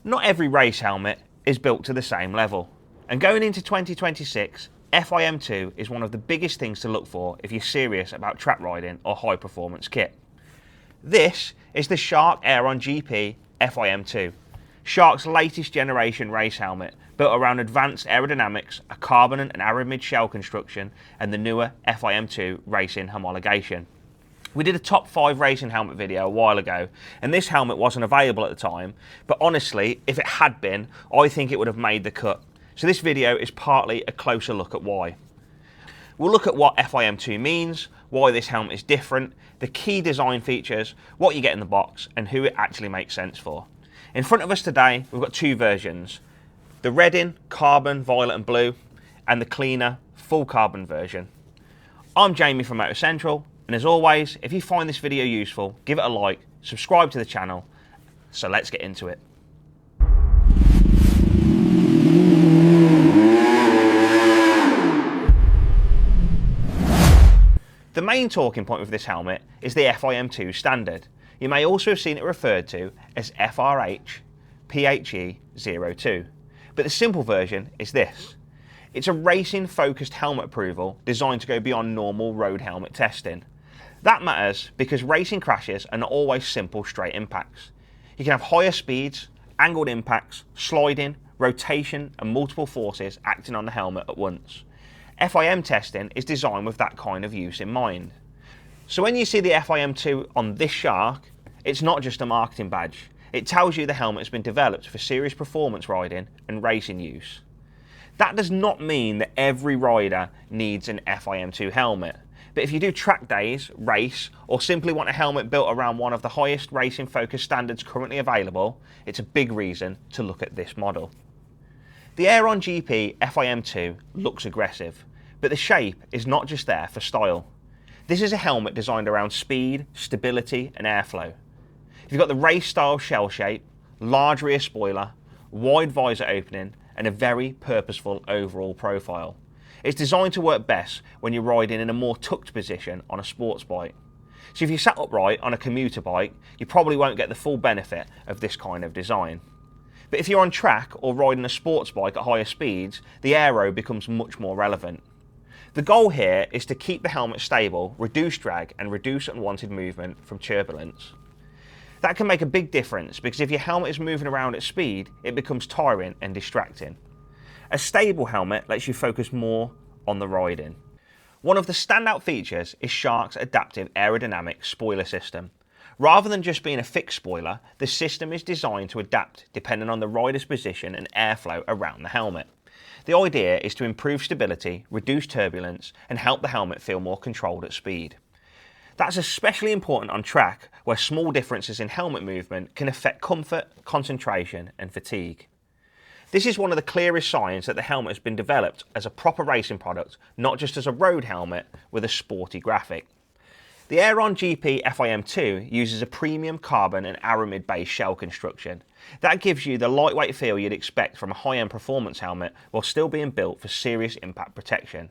Not every race helmet is built to the same level, and going into 2026, FIM2 is one of the biggest things to look for if you're serious about track riding or high performance kit. This is the Shark Aeron GP FIM2, Shark's latest generation race helmet, built around advanced aerodynamics, a carbon and aramid shell construction, and the newer FIM2 racing homologation. We did a top 5 racing helmet video a while ago, and this helmet wasn't available at the time, but honestly, if it had been, I think it would have made the cut. So this video is partly a closer look at why. We'll look at what FIM2 means, why this helmet is different, the key design features, what you get in the box, and who it actually makes sense for. In front of us today, we've got 2 versions. The red-in, carbon, violet and blue, and the cleaner, full carbon version. I'm Jamie from Moto Central, and as always, if you find this video useful, give it a like, subscribe to the channel. So let's get into it. The main talking point with this helmet is the FIM2 standard. You may also have seen it referred to as FRH PHE02, but the simple version is this. It's a racing focused helmet approval designed to go beyond normal road helmet testing. That matters because racing crashes are not always simple straight impacts. You can have higher speeds, angled impacts, sliding, rotation and multiple forces acting on the helmet at once. FIM testing is designed with that kind of use in mind. So when you see the FIM2 on this Shark, it's not just a marketing badge. It tells you the helmet has been developed for serious performance riding and racing use. That does not mean that every rider needs an FIM2 helmet, but if you do track days, race, or simply want a helmet built around one of the highest racing focused standards currently available, it's a big reason to look at this model. The Aeron GP FIM2 looks aggressive, but the shape is not just there for style. This is a helmet designed around speed, stability and airflow. You've got the race style shell shape, large rear spoiler, wide visor opening and a very purposeful overall profile. It's designed to work best when you're riding in a more tucked position on a sports bike. So if you're sat upright on a commuter bike, you probably won't get the full benefit of this kind of design. But if you're on track or riding a sports bike at higher speeds, the aero becomes much more relevant. The goal here is to keep the helmet stable, reduce drag and reduce unwanted movement from turbulence. That can make a big difference because if your helmet is moving around at speed, it becomes tiring and distracting. A stable helmet lets you focus more on the riding. One of the standout features is Shark's adaptive aerodynamic spoiler system. Rather than just being a fixed spoiler, the system is designed to adapt depending on the rider's position and airflow around the helmet. The idea is to improve stability, reduce turbulence, and help the helmet feel more controlled at speed. That's especially important on track, where small differences in helmet movement can affect comfort, concentration, and fatigue. This is one of the clearest signs that the helmet has been developed as a proper racing product, not just as a road helmet with a sporty graphic. The Aeron GP FIM2 uses a premium carbon and aramid based shell construction. That gives you the lightweight feel you'd expect from a high-end performance helmet while still being built for serious impact protection.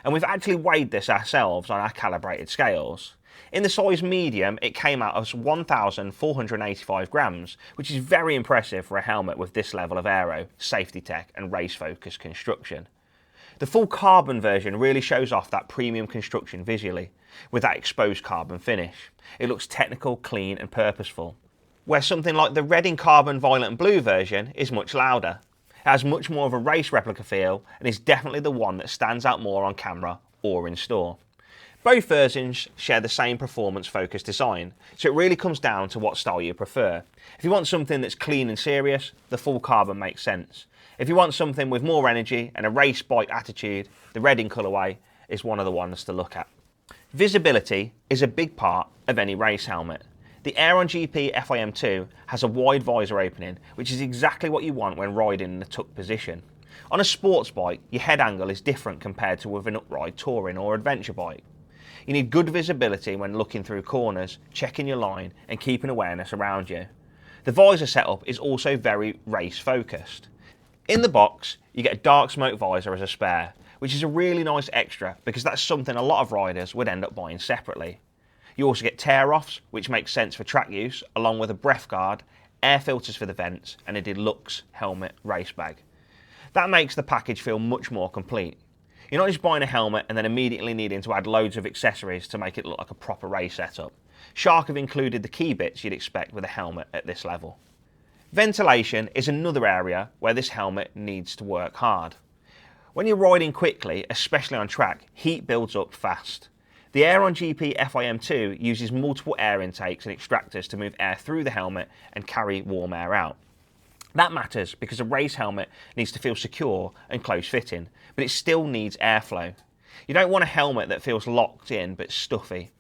And we've actually weighed this ourselves on our calibrated scales. In the size medium, it came out as 1,485 grams, which is very impressive for a helmet with this level of aero, safety tech and race-focused construction. The full carbon version really shows off that premium construction visually, with that exposed carbon finish. It looks technical, clean and purposeful. Where something like the red in carbon, violet and blue version is much louder. It has much more of a race replica feel and is definitely the one that stands out more on camera or in store. Both versions share the same performance-focused design, so it really comes down to what style you prefer. If you want something that's clean and serious, the full carbon makes sense. If you want something with more energy and a race bike attitude, the red in colourway is one of the ones to look at. Visibility is a big part of any race helmet. The Aeron GP FIM2 has a wide visor opening, which is exactly what you want when riding in a tucked position. On a sports bike, your head angle is different compared to with an upright touring or adventure bike. You need good visibility when looking through corners, checking your line and keeping awareness around you. The visor setup is also very race focused. In the box, you get a dark smoke visor as a spare, which is a really nice extra because that's something a lot of riders would end up buying separately. You also get tear-offs, which makes sense for track use, along with a breath guard, air filters for the vents, and a deluxe helmet race bag. That makes the package feel much more complete. You're not just buying a helmet and then immediately needing to add loads of accessories to make it look like a proper race setup. Shark have included the key bits you'd expect with a helmet at this level. Ventilation is another area where this helmet needs to work hard. When you're riding quickly, especially on track, heat builds up fast. The Aeron GP FIM2 uses multiple air intakes and extractors to move air through the helmet and carry warm air out. That matters because a race helmet needs to feel secure and close-fitting, but it still needs airflow. You don't want a helmet that feels locked in but stuffy.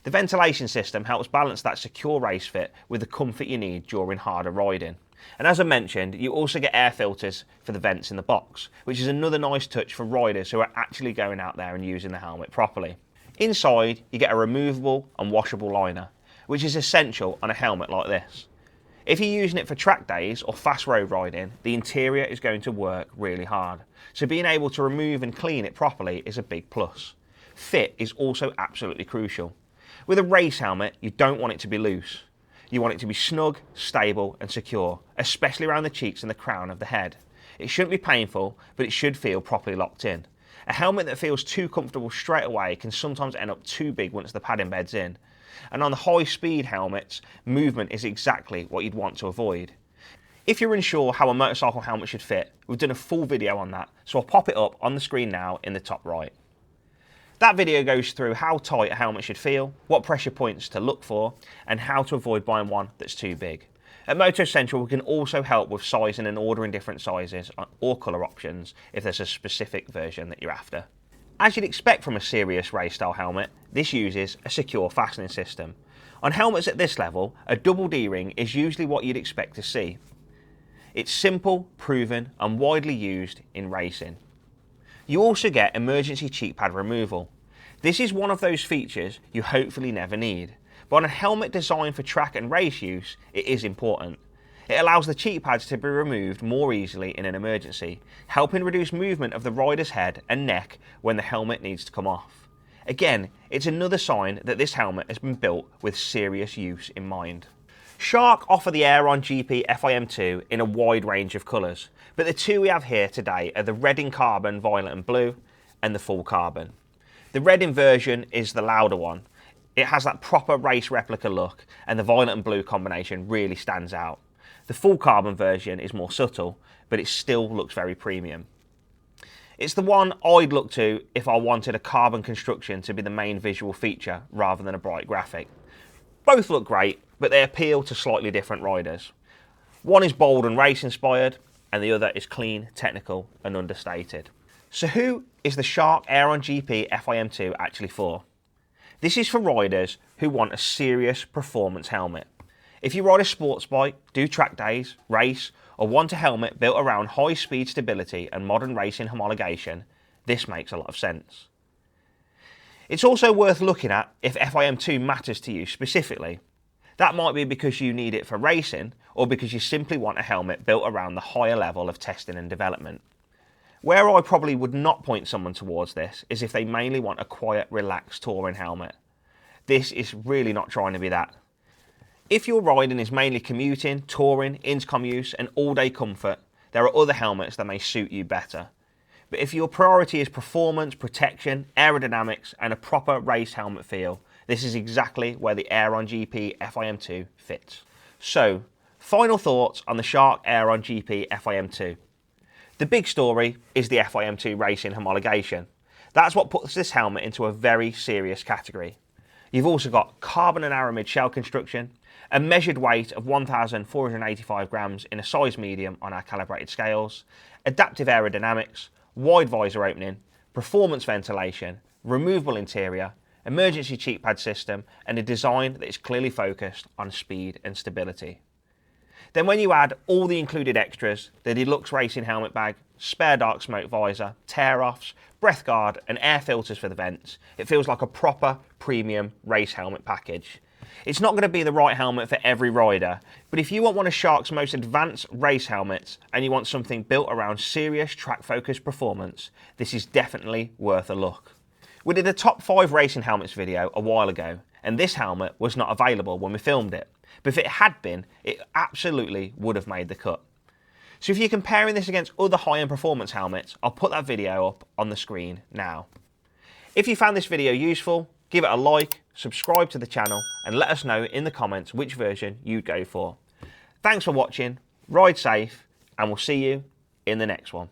The ventilation system helps balance that secure race fit with the comfort you need during harder riding. And as I mentioned, you also get air filters for the vents in the box, which is another nice touch for riders who are actually going out there and using the helmet properly. Inside, you get a removable and washable liner, which is essential on a helmet like this. If you're using it for track days or fast road riding, the interior is going to work really hard, so being able to remove and clean it properly is a big plus. Fit is also absolutely crucial. With a race helmet, you don't want it to be loose. You want it to be snug, stable and secure, especially around the cheeks and the crown of the head. It shouldn't be painful, but it should feel properly locked in. A helmet that feels too comfortable straight away can sometimes end up too big once the padding bed's in. And on the high-speed helmets, movement is exactly what you'd want to avoid. If you're unsure how a motorcycle helmet should fit, we've done a full video on that, so I'll pop it up on the screen now in the top right. That video goes through how tight a helmet should feel, what pressure points to look for, and how to avoid buying one that's too big. At Moto Central, we can also help with sizing and ordering different sizes or colour options if there's a specific version that you're after. As you'd expect from a serious race style helmet, this uses a secure fastening system. On helmets at this level, a double D-ring is usually what you'd expect to see. It's simple, proven and widely used in racing. You also get emergency cheek pad removal. This is one of those features you hopefully never need, but on a helmet designed for track and race use, it is important. It allows the cheek pads to be removed more easily in an emergency, helping reduce movement of the rider's head and neck when the helmet needs to come off. Again, it's another sign that this helmet has been built with serious use in mind. Shark offer the Aeron GP FIM2 in a wide range of colours, but the two we have here today are the red in carbon, violet and blue, and the full carbon. The red in version is the louder one. It has that proper race replica look, and the violet and blue combination really stands out. The full carbon version is more subtle, but it still looks very premium. It's the one I'd look to if I wanted a carbon construction to be the main visual feature rather than a bright graphic. Both look great, but they appeal to slightly different riders. One is bold and race inspired, and the other is clean, technical and understated. So who is the Shark Aeron GP FIM2 actually for? This is for riders who want a serious performance helmet. If you ride a sports bike, do track days, race, or want a helmet built around high speed stability and modern racing homologation, this makes a lot of sense. It's also worth looking at if FIM2 matters to you specifically. That might be because you need it for racing, or because you simply want a helmet built around the higher level of testing and development. Where I probably would not point someone towards this is if they mainly want a quiet, relaxed touring helmet. This is really not trying to be that. If your riding is mainly commuting, touring, intercom use and all-day comfort, there are other helmets that may suit you better. But if your priority is performance, protection, aerodynamics and a proper race helmet feel, this is exactly where the Aeron GP FIM2 fits. So, final thoughts on the Shark Aeron GP FIM2. The big story is the FIM2 racing homologation. That's what puts this helmet into a very serious category. You've also got carbon and aramid shell construction, a measured weight of 1,485 grams in a size medium on our calibrated scales, adaptive aerodynamics, wide visor opening, performance ventilation, removable interior, emergency cheek pad system, and a design that is clearly focused on speed and stability. Then when you add all the included extras, the deluxe racing helmet bag, spare dark smoke visor, tear-offs, breath guard and air filters for the vents, it feels like a proper premium race helmet package. It's not going to be the right helmet for every rider, but if you want one of Shark's most advanced race helmets and you want something built around serious track-focused performance, this is definitely worth a look. We did a top 5 racing helmets video a while ago, and this helmet was not available when we filmed it. But if it had been, it absolutely would have made the cut. So if you're comparing this against other high-end performance helmets, I'll put that video up on the screen now. If you found this video useful, give it a like, subscribe to the channel, and let us know in the comments which version you'd go for. Thanks for watching, ride safe, and we'll see you in the next one.